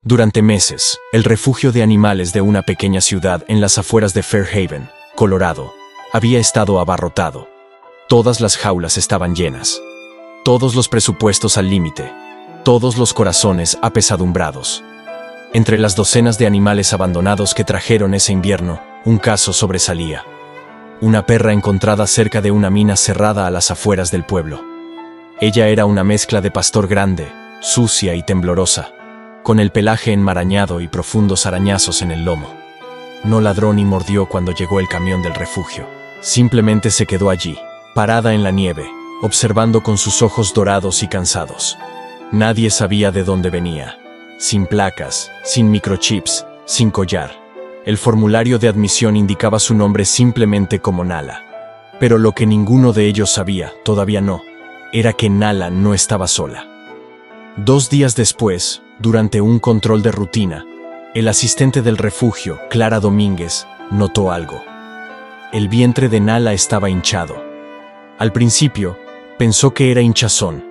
Durante meses, el refugio de animales de una pequeña ciudad en las afueras de Fairhaven, Colorado, había estado abarrotado. Todas las jaulas estaban llenas. Todos los presupuestos al límite. Todos los corazones apesadumbrados. Entre las docenas de animales abandonados que trajeron ese invierno, un caso sobresalía. Una perra encontrada cerca de una mina cerrada a las afueras del pueblo. Ella era una mezcla de pastor grande, sucia y temblorosa, con el pelaje enmarañado y profundos arañazos en el lomo. No ladró ni mordió cuando llegó el camión del refugio. Simplemente se quedó allí, parada en la nieve, observando con sus ojos dorados y cansados. Nadie sabía de dónde venía. Sin placas, sin microchips, sin collar. El formulario de admisión indicaba su nombre simplemente como Nala. Pero lo que ninguno de ellos sabía, todavía no, era que Nala no estaba sola. 2 días después, durante un control de rutina, el asistente del refugio, Clara Domínguez, notó algo. El vientre de Nala estaba hinchado. Al principio, pensó que era hinchazón,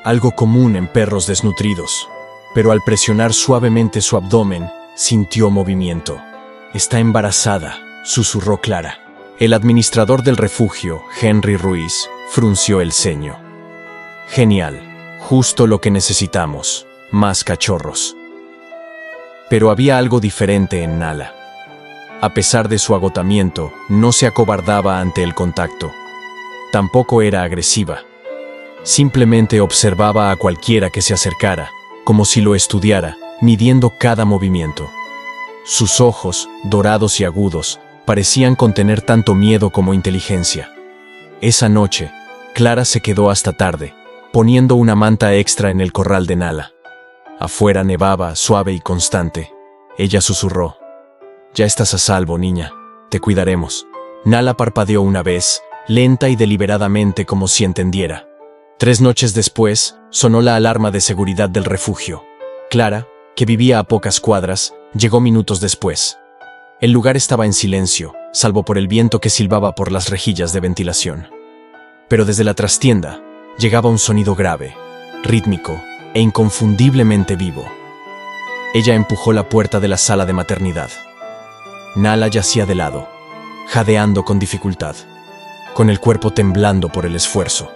algo común en perros desnutridos, pero al presionar suavemente su abdomen, sintió movimiento. «Está embarazada», susurró Clara. El administrador del refugio, Henry Ruiz, frunció el ceño. «Genial, justo lo que necesitamos, más cachorros». Pero había algo diferente en Nala. A pesar de su agotamiento, no se acobardaba ante el contacto. Tampoco era agresiva. Simplemente observaba a cualquiera que se acercara, como si lo estudiara, midiendo cada movimiento. Sus ojos, dorados y agudos, parecían contener tanto miedo como inteligencia. Esa noche, Clara se quedó hasta tarde, poniendo una manta extra en el corral de Nala. Afuera nevaba, suave y constante. Ella susurró: «Ya estás a salvo, niña. Te cuidaremos». Nala parpadeó una vez, lenta y deliberadamente, como si entendiera. 3 noches después, sonó la alarma de seguridad del refugio. Clara, que vivía a pocas cuadras, llegó minutos después. El lugar estaba en silencio, salvo por el viento que silbaba por las rejillas de ventilación. Pero desde la trastienda, llegaba un sonido grave, rítmico e inconfundiblemente vivo. Ella empujó la puerta de la sala de maternidad. Nala yacía de lado, jadeando con dificultad, con el cuerpo temblando por el esfuerzo.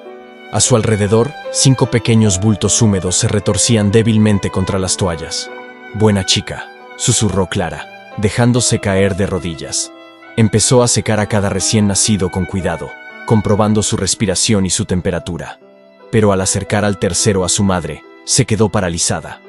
A su alrededor, 5 pequeños bultos húmedos se retorcían débilmente contra las toallas. «Buena chica», susurró Clara, dejándose caer de rodillas. Empezó a secar a cada recién nacido con cuidado, comprobando su respiración y su temperatura. Pero al acercar al tercero a su madre, se quedó paralizada.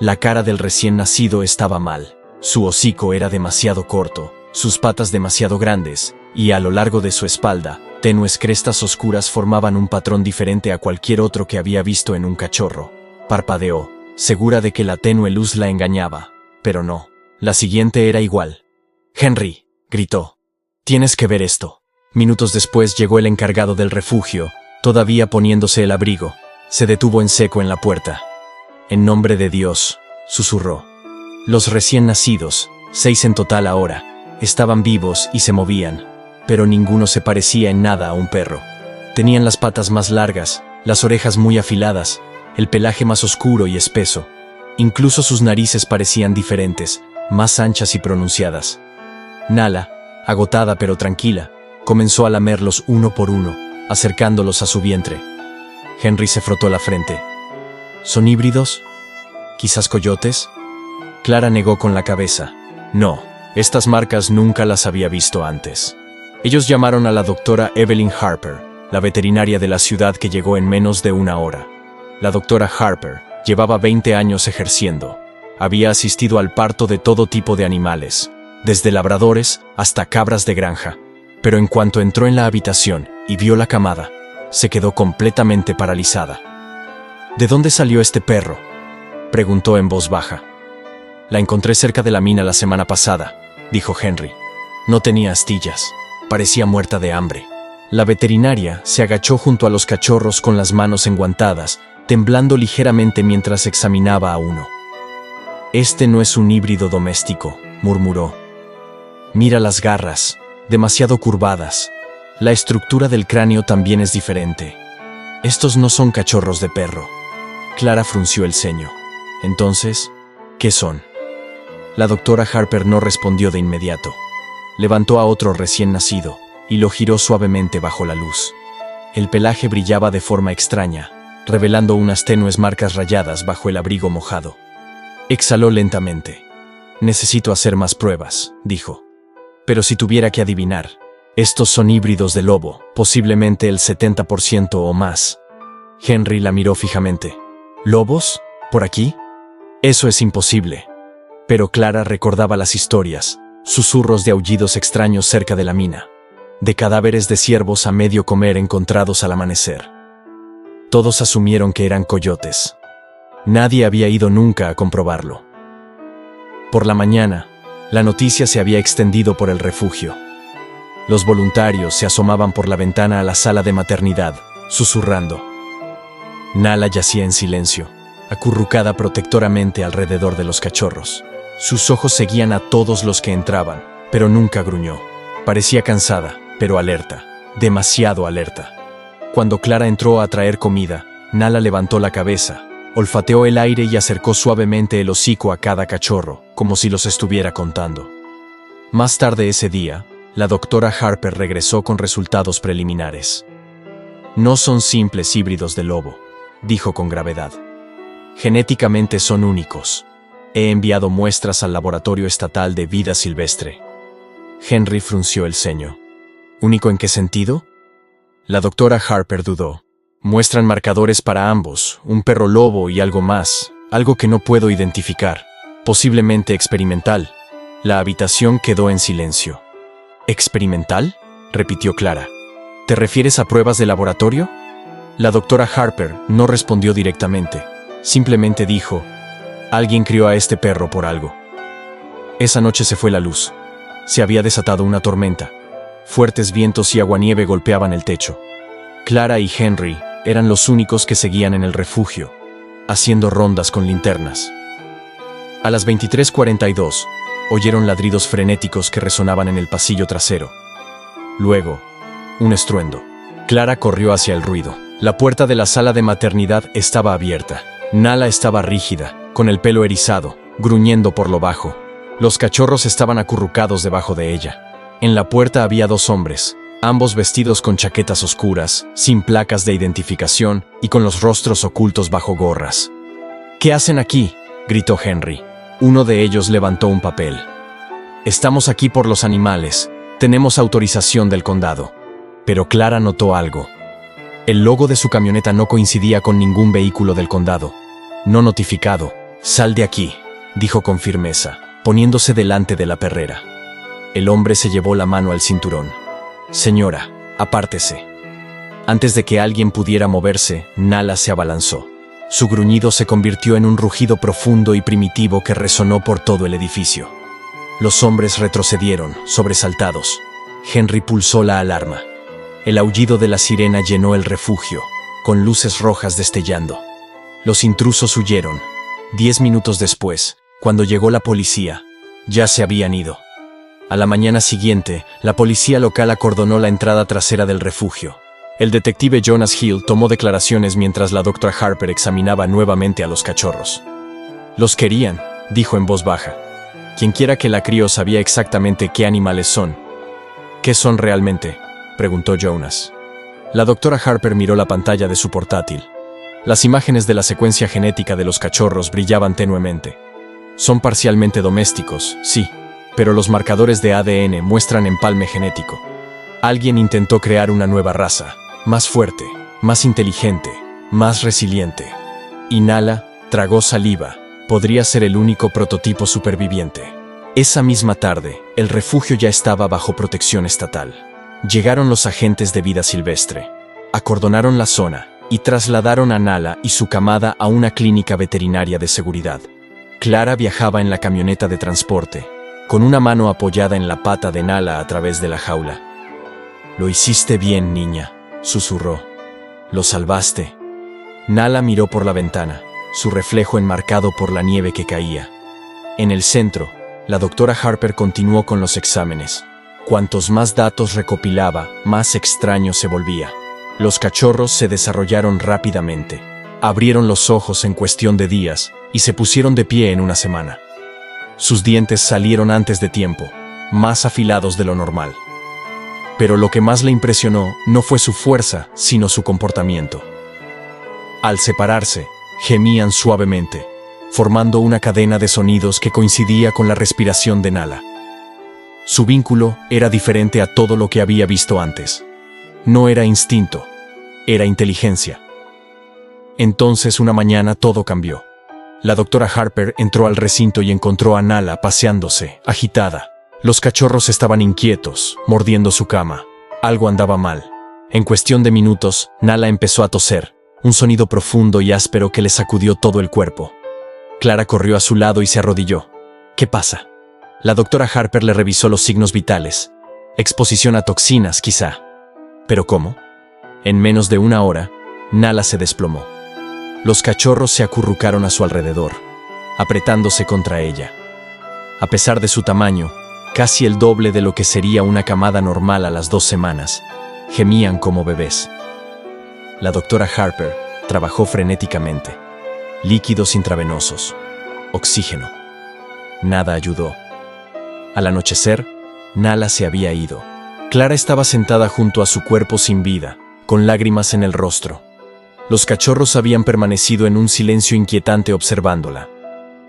La cara del recién nacido estaba mal. Su hocico era demasiado corto, sus patas demasiado grandes, y a lo largo de su espalda, tenues crestas oscuras formaban un patrón diferente a cualquier otro que había visto en un cachorro. Parpadeó, segura de que la tenue luz la engañaba, pero no. La siguiente era igual. «Henry», gritó, «tienes que ver esto». Minutos después llegó el encargado del refugio, todavía poniéndose el abrigo. Se detuvo en seco en la puerta. «En nombre de Dios», susurró. Los recién nacidos, 6 en total ahora, estaban vivos y se movían, pero ninguno se parecía en nada a un perro. Tenían las patas más largas, las orejas muy afiladas, el pelaje más oscuro y espeso. Incluso sus narices parecían diferentes, más anchas y pronunciadas. Nala, agotada pero tranquila, comenzó a lamerlos uno por uno, acercándolos a su vientre. Henry se frotó la frente. «¿Son híbridos? ¿Quizás coyotes?» Clara negó con la cabeza. «No, estas marcas nunca las había visto antes». Ellos llamaron a la doctora Evelyn Harper, la veterinaria de la ciudad que llegó en menos de 1 hora. La doctora Harper llevaba 20 años ejerciendo. Había asistido al parto de todo tipo de animales, desde labradores hasta cabras de granja. Pero en cuanto entró en la habitación y vio la camada, se quedó completamente paralizada. «¿De dónde salió este perro?», preguntó en voz baja. «La encontré cerca de la mina la semana pasada», dijo Henry. «No tenía astillas. Parecía muerta de hambre». La veterinaria se agachó junto a los cachorros con las manos enguantadas, temblando ligeramente mientras examinaba a uno. «Este no es un híbrido doméstico», murmuró. «Mira las garras, demasiado curvadas. La estructura del cráneo también es diferente. Estos no son cachorros de perro». Clara frunció el ceño. «Entonces, ¿qué son?». La doctora Harper no respondió de inmediato. Levantó a otro recién nacido y lo giró suavemente bajo la luz. El pelaje brillaba de forma extraña, revelando unas tenues marcas rayadas bajo el abrigo mojado. Exhaló lentamente. «Necesito hacer más pruebas», dijo. «Pero si tuviera que adivinar, estos son híbridos de lobo, posiblemente el 70% o más». Henry la miró fijamente. «¿Lobos? ¿Por aquí?» «Eso es imposible». Pero Clara recordaba las historias, susurros de aullidos extraños cerca de la mina, de cadáveres de ciervos a medio comer encontrados al amanecer. Todos asumieron que eran coyotes. Nadie había ido nunca a comprobarlo. Por la mañana, la noticia se había extendido por el refugio. Los voluntarios se asomaban por la ventana a la sala de maternidad, susurrando. Nala yacía en silencio, acurrucada protectoramente alrededor de los cachorros. Sus ojos seguían a todos los que entraban, pero nunca gruñó. Parecía cansada, pero alerta, demasiado alerta. Cuando Clara entró a traer comida, Nala levantó la cabeza, olfateó el aire y acercó suavemente el hocico a cada cachorro, como si los estuviera contando. Más tarde ese día, la doctora Harper regresó con resultados preliminares. «No son simples híbridos de lobo», dijo con gravedad. «Genéticamente son únicos. He enviado muestras al Laboratorio Estatal de Vida Silvestre». Henry frunció el ceño. «¿Único en qué sentido?» La doctora Harper dudó. «Muestran marcadores para ambos, un perro lobo y algo más, algo que no puedo identificar, posiblemente experimental». La habitación quedó en silencio. «¿Experimental?», repitió Clara. «¿Te refieres a pruebas de laboratorio?». La doctora Harper no respondió directamente. Simplemente dijo, «Alguien crió a este perro por algo». Esa noche se fue la luz. Se había desatado una tormenta. Fuertes vientos y aguanieve golpeaban el techo. Clara y Henry eran los únicos que seguían en el refugio, haciendo rondas con linternas. A las 23:42, oyeron ladridos frenéticos que resonaban en el pasillo trasero. Luego, un estruendo. Clara corrió hacia el ruido. La puerta de la sala de maternidad estaba abierta. Nala estaba rígida, con el pelo erizado, gruñendo por lo bajo. Los cachorros estaban acurrucados debajo de ella. En la puerta había dos hombres, ambos vestidos con chaquetas oscuras, sin placas de identificación y con los rostros ocultos bajo gorras. «¿Qué hacen aquí?», gritó Henry. Uno de ellos levantó un papel. «Estamos aquí por los animales. Tenemos autorización del condado». Pero Clara notó algo. El logo de su camioneta no coincidía con ningún vehículo del condado. «No notificado. Sal de aquí», dijo con firmeza, poniéndose delante de la perrera. El hombre se llevó la mano al cinturón. «Señora, apártese». Antes de que alguien pudiera moverse, Nala se abalanzó. Su gruñido se convirtió en un rugido profundo y primitivo que resonó por todo el edificio. Los hombres retrocedieron, sobresaltados. Henry pulsó la alarma. El aullido de la sirena llenó el refugio, con luces rojas destellando. Los intrusos huyeron. 10 minutos después, cuando llegó la policía, ya se habían ido. A la mañana siguiente, la policía local acordonó la entrada trasera del refugio. El detective Jonas Hill tomó declaraciones mientras la doctora Harper examinaba nuevamente a los cachorros. «Los querían», dijo en voz baja. «Quienquiera que la crió sabía exactamente qué animales son». «¿Qué son realmente?», preguntó Jonas. La doctora Harper miró la pantalla de su portátil. Las imágenes de la secuencia genética de los cachorros brillaban tenuemente. «Son parcialmente domésticos, sí, pero los marcadores de ADN muestran empalme genético. Alguien intentó crear una nueva raza, más fuerte, más inteligente, más resiliente». Y Nala tragó saliva. Podría ser el único prototipo superviviente. Esa misma tarde, el refugio ya estaba bajo protección estatal. Llegaron los agentes de Vida Silvestre. Acordonaron la zona y trasladaron a Nala y su camada a una clínica veterinaria de seguridad. Clara viajaba en la camioneta de transporte, con una mano apoyada en la pata de Nala a través de la jaula. «Lo hiciste bien, niña», susurró. «Lo salvaste». Nala miró por la ventana, su reflejo enmarcado por la nieve que caía. En el centro, la doctora Harper continuó con los exámenes. Cuantos más datos recopilaba, más extraño se volvía. Los cachorros se desarrollaron rápidamente. Abrieron los ojos en cuestión de días y se pusieron de pie en una semana. Sus dientes salieron antes de tiempo, más afilados de lo normal. Pero lo que más le impresionó no fue su fuerza, sino su comportamiento. Al separarse, gemían suavemente, formando una cadena de sonidos que coincidía con la respiración de Nala. Su vínculo era diferente a todo lo que había visto antes. No era instinto, era inteligencia. Entonces una mañana todo cambió. La doctora Harper entró al recinto y encontró a Nala paseándose, agitada. Los cachorros estaban inquietos, mordiendo su cama. Algo andaba mal. En cuestión de minutos, Nala empezó a toser, un sonido profundo y áspero que le sacudió todo el cuerpo. Clara corrió a su lado y se arrodilló. ¿Qué pasa? La doctora Harper le revisó los signos vitales. Exposición a toxinas, quizá. ¿Pero cómo? En menos de una hora, Nala se desplomó. Los cachorros se acurrucaron a su alrededor, apretándose contra ella. A pesar de su tamaño, casi el doble de lo que sería una camada normal a las 2 semanas, gemían como bebés. La doctora Harper trabajó frenéticamente. Líquidos intravenosos, oxígeno. Nada ayudó. Al anochecer, Nala se había ido. Clara estaba sentada junto a su cuerpo sin vida, con lágrimas en el rostro. Los cachorros habían permanecido en un silencio inquietante observándola.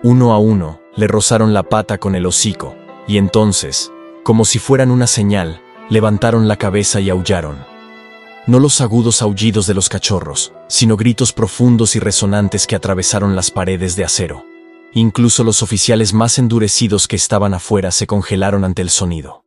Uno a uno, le rozaron la pata con el hocico, y entonces, como si fueran una señal, levantaron la cabeza y aullaron. No los agudos aullidos de los cachorros, sino gritos profundos y resonantes que atravesaron las paredes de acero. Incluso los oficiales más endurecidos que estaban afuera se congelaron ante el sonido.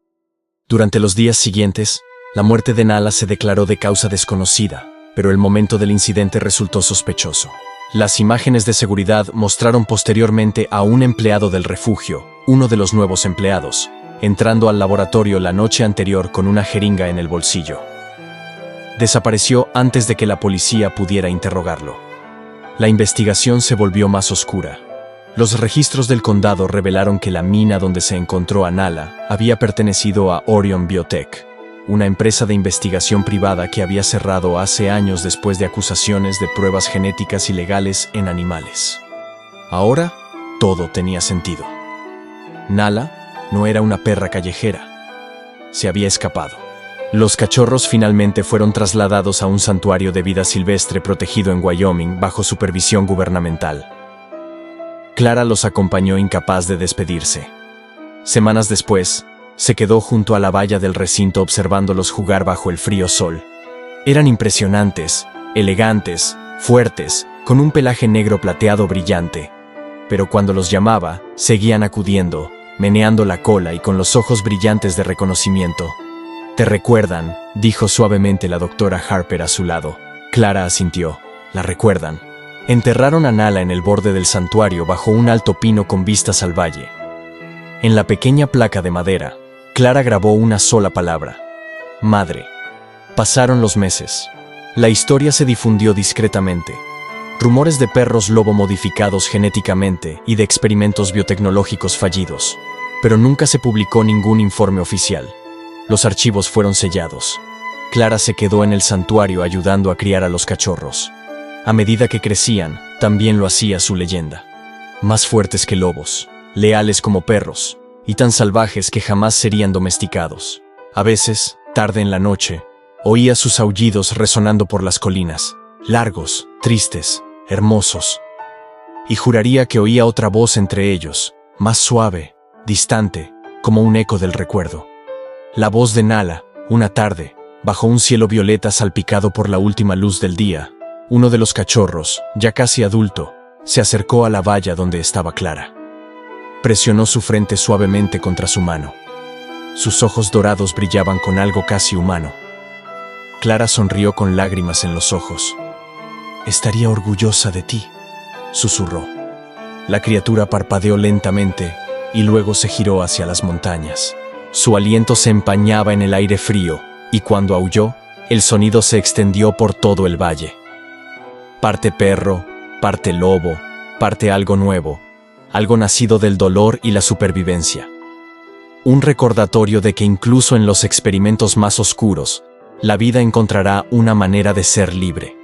Durante los días siguientes, la muerte de Nala se declaró de causa desconocida, pero el momento del incidente resultó sospechoso. Las imágenes de seguridad mostraron posteriormente a un empleado del refugio, uno de los nuevos empleados, entrando al laboratorio la noche anterior con una jeringa en el bolsillo. Desapareció antes de que la policía pudiera interrogarlo. La investigación se volvió más oscura. Los registros del condado revelaron que la mina donde se encontró a Nala había pertenecido a Orion Biotech, una empresa de investigación privada que había cerrado hace años después de acusaciones de pruebas genéticas ilegales en animales. Ahora, todo tenía sentido. Nala no era una perra callejera. Se había escapado. Los cachorros finalmente fueron trasladados a un santuario de vida silvestre protegido en Wyoming bajo supervisión gubernamental. Clara los acompañó incapaz de despedirse. Semanas después, se quedó junto a la valla del recinto observándolos jugar bajo el frío sol. Eran impresionantes, elegantes, fuertes, con un pelaje negro plateado brillante. Pero cuando los llamaba, seguían acudiendo, meneando la cola y con los ojos brillantes de reconocimiento. «Te recuerdan», dijo suavemente la doctora Harper a su lado. Clara asintió. «La recuerdan». Enterraron a Nala en el borde del santuario bajo un alto pino con vistas al valle. En la pequeña placa de madera, Clara grabó una sola palabra: madre. Pasaron los meses. La historia se difundió discretamente. Rumores de perros lobo modificados genéticamente y de experimentos biotecnológicos fallidos. Pero nunca se publicó ningún informe oficial. Los archivos fueron sellados. Clara se quedó en el santuario ayudando a criar a los cachorros. A medida que crecían, también lo hacía su leyenda. Más fuertes que lobos, leales como perros, y tan salvajes que jamás serían domesticados. A veces, tarde en la noche, oía sus aullidos resonando por las colinas, largos, tristes, hermosos. Y juraría que oía otra voz entre ellos, más suave, distante, como un eco del recuerdo. La voz de Nala, una tarde, bajo un cielo violeta salpicado por la última luz del día. Uno de los cachorros, ya casi adulto, se acercó a la valla donde estaba Clara. Presionó su frente suavemente contra su mano. Sus ojos dorados brillaban con algo casi humano. Clara sonrió con lágrimas en los ojos. «Estaría orgullosa de ti», susurró. La criatura parpadeó lentamente y luego se giró hacia las montañas. Su aliento se empañaba en el aire frío y cuando aulló, el sonido se extendió por todo el valle. Parte perro, parte lobo, parte algo nuevo, algo nacido del dolor y la supervivencia. Un recordatorio de que incluso en los experimentos más oscuros, la vida encontrará una manera de ser libre.